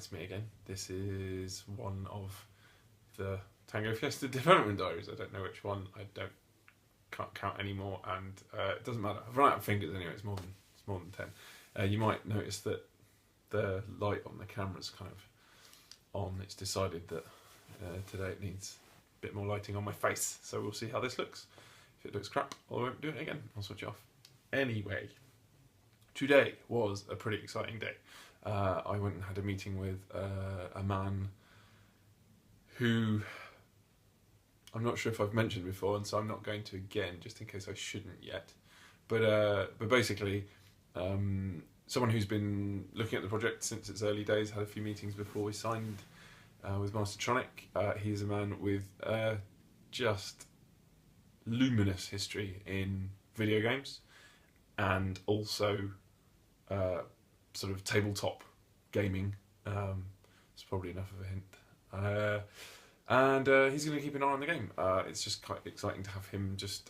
it's me again. This is one of the Tango Fiesta development diaries. I don't know which one. Can't count anymore, and it doesn't matter. I've run out of fingers anyway. It's more than 10. You might notice that the light on the camera's kind of on. It's decided that today it needs a bit more lighting on my face, so we'll see how this looks. If it looks crap, I won't do it again. I'll switch it off. Anyway, today was a pretty exciting day. I went and had a meeting with a man who I'm not sure if I've mentioned before, and so I'm not going to again, just in case I shouldn't yet. But basically, someone who's been looking at the project since its early days, had a few meetings before we signed with Mastertronic. He's a man with just luminous history in video games, and also sort of tabletop gaming. It's probably enough of a hint. And he's going to keep an eye on the game. It's just quite exciting to have him just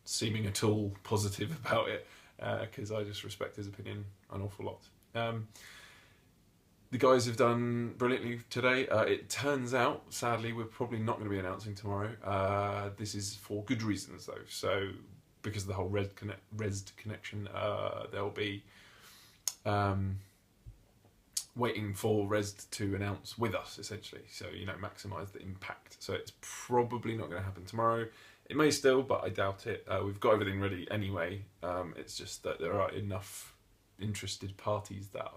seeming at all positive about it, because I just respect his opinion an awful lot. The guys have done brilliantly today. It turns out, sadly, we're probably not going to be announcing tomorrow. This is for good reasons, though. So, because of the whole Rezzed connection, there'll be waiting for Rezzed to announce with us, essentially. So, maximise the impact. So it's probably not going to happen tomorrow. It may still, but I doubt it. We've got everything ready anyway. It's just that there are enough interested parties that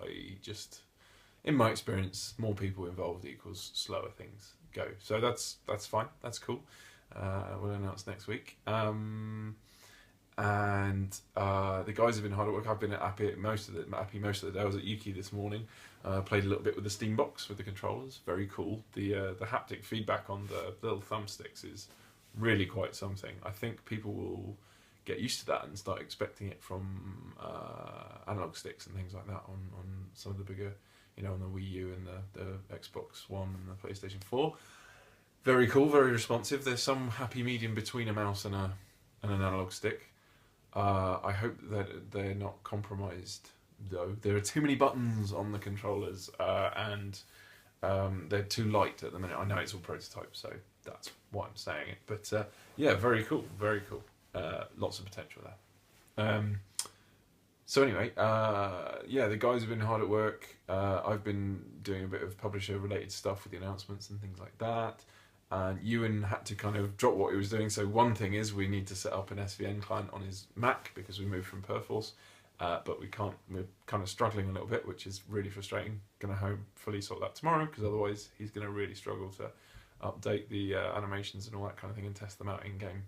in my experience, more people involved equals slower things go. So that's fine. That's cool. We'll announce next week. And the guys have been hard at work. I've been happy most of the day. I was at Yuki this morning. Played a little bit with the Steam box with the controllers. Very cool. The haptic feedback on the little thumbsticks is really quite something. I think people will get used to that and start expecting it from analog sticks and things like that on some of the bigger, on the Wii U and the Xbox One and the PlayStation 4. Very cool, very responsive. There's some happy medium between a mouse and an analog stick. I hope that they're not compromised, though. There are too many buttons on the controllers, and they're too light at the minute. I know it's all prototype, so that's why I'm saying it. But yeah, very cool, very cool. Lots of potential there. So anyway, the guys have been hard at work. I've been doing a bit of publisher-related stuff with the announcements and things like that. And Ewan had to kind of drop what he was doing. So one thing is we need to set up an SVN client on his Mac because we moved from Perforce, but we can't. We're kind of struggling a little bit, which is really frustrating. Going to hopefully sort that tomorrow, because otherwise he's going to really struggle to update the animations and all that kind of thing and test them out in game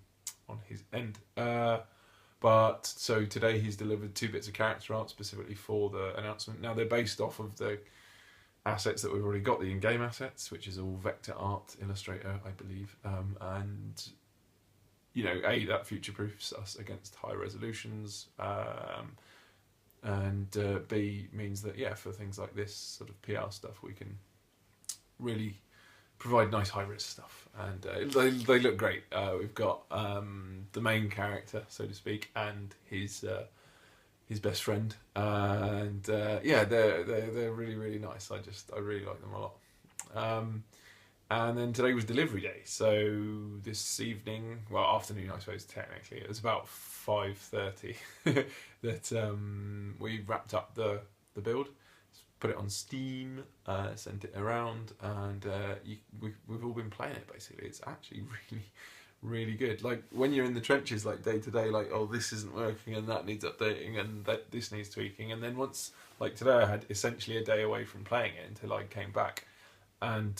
on his end. But so today he's delivered 2 bits of character art specifically for the announcement. Now they're based off of the assets that we've already got, the in-game assets, which is all vector art, Illustrator, I believe. And that future-proofs us against high resolutions. And B means that, for things like this sort of PR stuff, we can really provide nice high-res stuff, and they look great. We've got the main character, so to speak, and his best friend, and they're really, really nice. I really like them a lot. And then today was delivery day, so this evening, afternoon I suppose technically, it was about 5:30 that we wrapped up the build. Put it on Steam, sent it around, and we've all been playing it, basically. It's actually really, really good. Like, when you're in the trenches, like, day to day, like, oh, this isn't working, and that needs updating, and this needs tweaking. And then once, like, today I had essentially a day away from playing it until I came back. And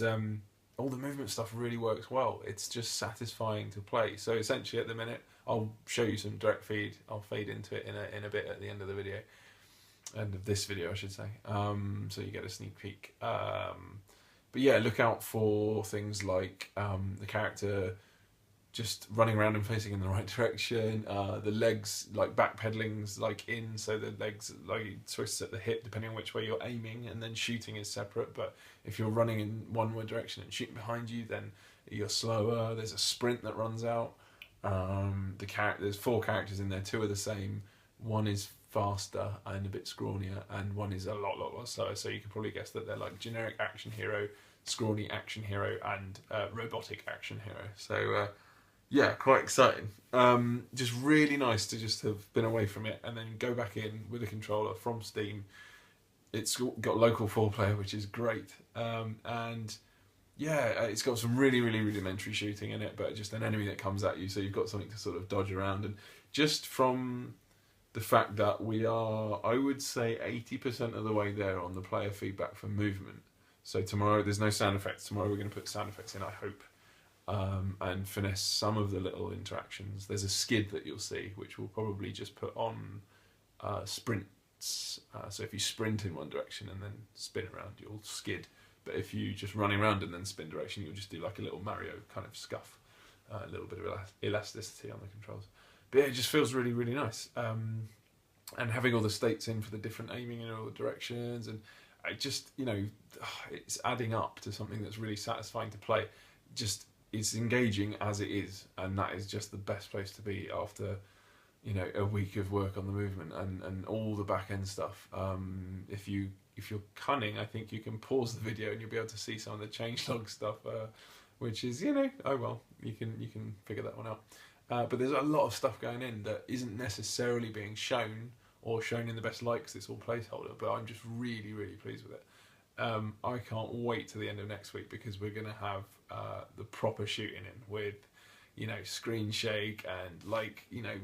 all the movement stuff really works well. It's just satisfying to play. So essentially at the minute, I'll show you some direct feed. I'll fade into it in a bit at the end of the video. End of this video, I should say, so you get a sneak peek. But yeah, look out for things like the character just running around and facing in the right direction, the legs like backpedaling's like in, so the legs like twists at the hip depending on which way you're aiming, and then shooting is separate. But if you're running in one direction and shooting behind you, then you're slower. There's a sprint that runs out. There's 4 characters in there, 2 are the same. one is faster and a bit scrawnier, and one is a lot slower. So you can probably guess that they're like generic action hero, scrawny action hero, and robotic action hero. So yeah, quite exciting. Just really nice to just have been away from it and then go back in with a controller from Steam. It's got local 4-player, which is great, and yeah, it's got some really rudimentary shooting in it, but just an enemy that comes at you, so you've got something to sort of dodge around. And just from the fact that we are, I would say, 80% of the way there on the player feedback for movement. So tomorrow, there's no sound effects. Tomorrow we're going to put sound effects in, I hope, and finesse some of the little interactions. There's a skid that you'll see, which we'll probably just put on sprints. So if you sprint in one direction and then spin around, you'll skid. But if you just running around and then spin direction, you'll just do like a little Mario kind of scuff. A little bit of elasticity on the controls. But yeah, it just feels really nice. And having all the states in for the different aiming in all the directions, and it just, you know, it's adding up to something that's really satisfying to play. Just, it's engaging as it is, and that is just the best place to be after, you know, a week of work on the movement and all the back end stuff. If you're cunning, I think you can pause the video and you'll be able to see some of the changelog stuff, which is, you know, oh well, you can figure that one out. But there's a lot of stuff going in that isn't necessarily being shown or shown in the best light because it's all placeholder, but I'm just really pleased with it. I can't wait to the end of next week because we're going to have the proper shooting in with, you know, screen shake and, like, you know,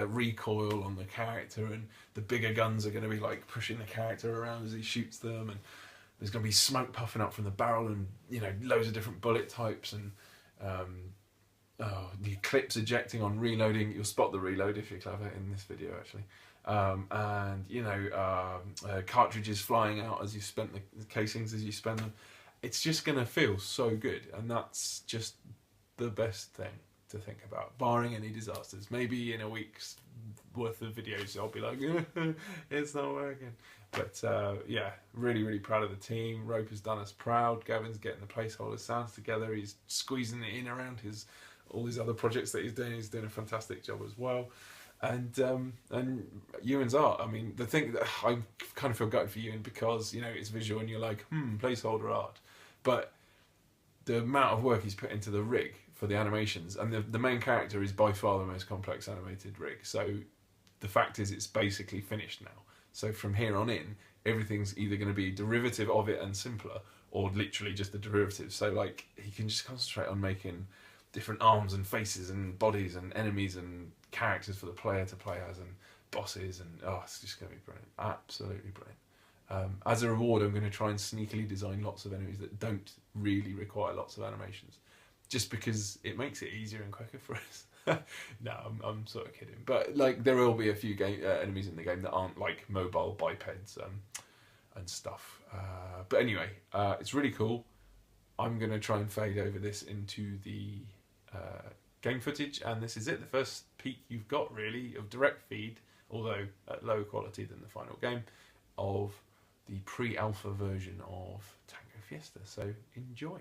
recoil on the character, and the bigger guns are going to be like pushing the character around as he shoots them, and there's going to be smoke puffing up from the barrel, and, you know, loads of different bullet types, and the clips ejecting on reloading. You'll spot the reload if you're clever in this video, actually. And, you know, cartridges flying out as you spent the casings as you spend them. It's just going to feel so good, and that's just the best thing to think about, barring any disasters. Maybe in a week's worth of videos I'll be like, it's not working. But yeah, really proud of the team. Rope has done us proud. Gavin's getting the placeholder sounds together. He's squeezing it in around all his other projects that he's doing. He's doing a fantastic job as well. And Ewan's art, I mean, the thing that I kind of feel gutted for Ewan, because, you know, it's visual and you're like, placeholder art, but the amount of work he's put into the rig for the animations, and the main character is by far the most complex animated rig, so the fact is it's basically finished now. So from here on in, everything's either going to be derivative of it and simpler, or literally just a derivative. So, like, he can just concentrate on making different arms and faces and bodies and enemies and characters for the player to play as, and bosses, and it's just going to be brilliant, absolutely brilliant. As a reward, I'm going to try and sneakily design lots of enemies that don't really require lots of animations, just because it makes it easier and quicker for us. No, I'm sort of kidding, but, like, there will be a few enemies in the game that aren't like mobile bipeds and stuff. But anyway, it's really cool. I'm going to try and fade over this into the game footage, and this is it, the first peek you've got really of direct feed, although at lower quality than the final game, of the pre-alpha version of Tango Fiesta. So enjoy.